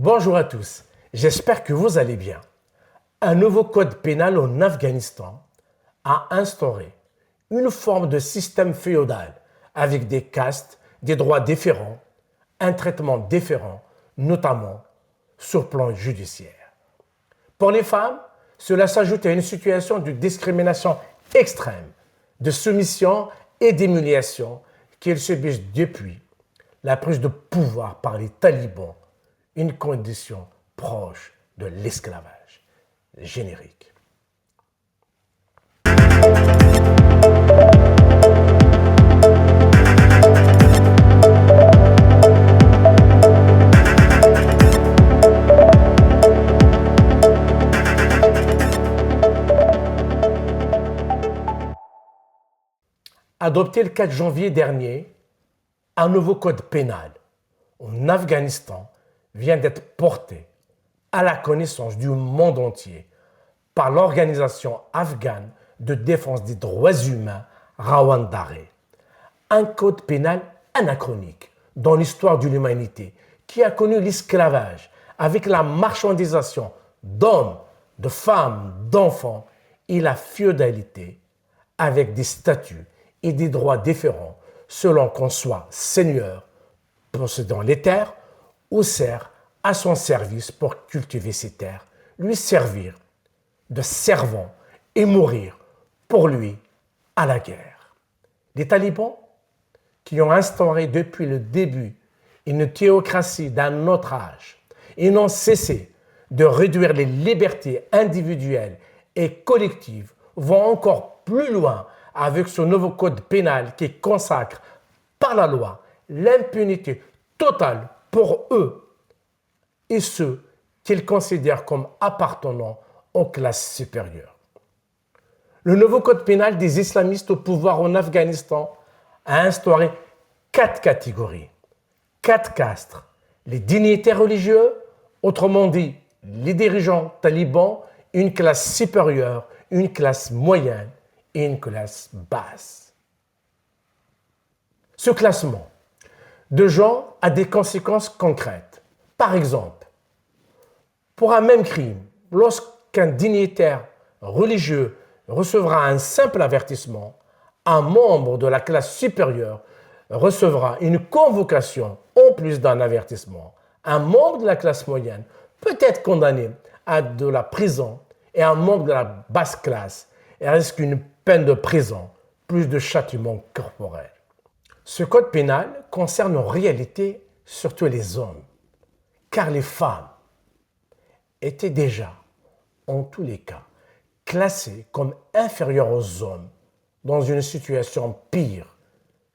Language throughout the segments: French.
Bonjour à tous, j'espère que vous allez bien. Un nouveau code pénal en Afghanistan a instauré une forme de système féodal avec des castes, des droits différents, un traitement différent, notamment sur le plan judiciaire. Pour les femmes, cela s'ajoute à une situation de discrimination extrême, de soumission et d'humiliation qu'elles subissent depuis la prise de pouvoir par les talibans, une condition proche de l'esclavage. Générique. Adopté le 4 janvier dernier, un nouveau code pénal en Afghanistan vient d'être porté à la connaissance du monde entier par l'Organisation afghane de défense des droits humains Rawandare. Un code pénal anachronique dans l'histoire de l'humanité qui a connu l'esclavage avec la marchandisation d'hommes, de femmes, d'enfants et la féodalité avec des statuts et des droits différents selon qu'on soit seigneur, possédant les terres ou sert à son service pour cultiver ses terres, lui servir de servant et mourir pour lui à la guerre. Les talibans, qui ont instauré depuis le début une théocratie d'un autre âge et n'ont cessé de réduire les libertés individuelles et collectives, vont encore plus loin avec ce nouveau code pénal qui consacre par la loi l'impunité totale pour eux et ceux qu'ils considèrent comme appartenant aux classes supérieures. Le nouveau code pénal des islamistes au pouvoir en Afghanistan a instauré 4 catégories, 4 castes, les dignitaires religieux, autrement dit les dirigeants talibans, une classe supérieure, une classe moyenne et une classe basse. Ce classement de gens a des conséquences concrètes. Par exemple, pour un même crime, lorsqu'un dignitaire religieux recevra un simple avertissement, un membre de la classe supérieure recevra une convocation en plus d'un avertissement. Un membre de la classe moyenne peut être condamné à de la prison et un membre de la basse classe risque une peine de prison plus de châtiment corporel. Ce code pénal concerne en réalité surtout les hommes, car les femmes étaient déjà, en tous les cas, classées comme inférieures aux hommes dans une situation pire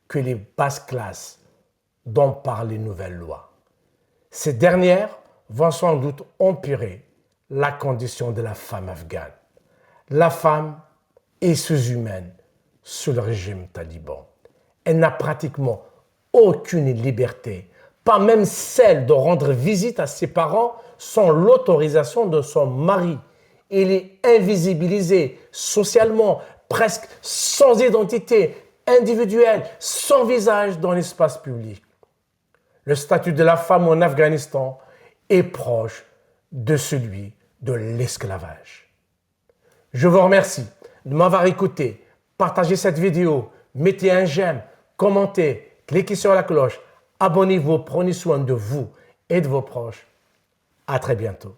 que les basses classes dont parlent les nouvelles lois. Ces dernières vont sans doute empirer la condition de la femme afghane. La femme est sous-humaine sous le régime taliban. Elle n'a pratiquement aucune liberté, pas même celle de rendre visite à ses parents sans l'autorisation de son mari. Elle est invisibilisée socialement, presque sans identité individuelle, sans visage dans l'espace public. Le statut de la femme en Afghanistan est proche de celui de l'esclavage. Je vous remercie de m'avoir écouté. Partagez cette vidéo, mettez un j'aime, commentez, cliquez sur la cloche, abonnez-vous, prenez soin de vous et de vos proches. À très bientôt.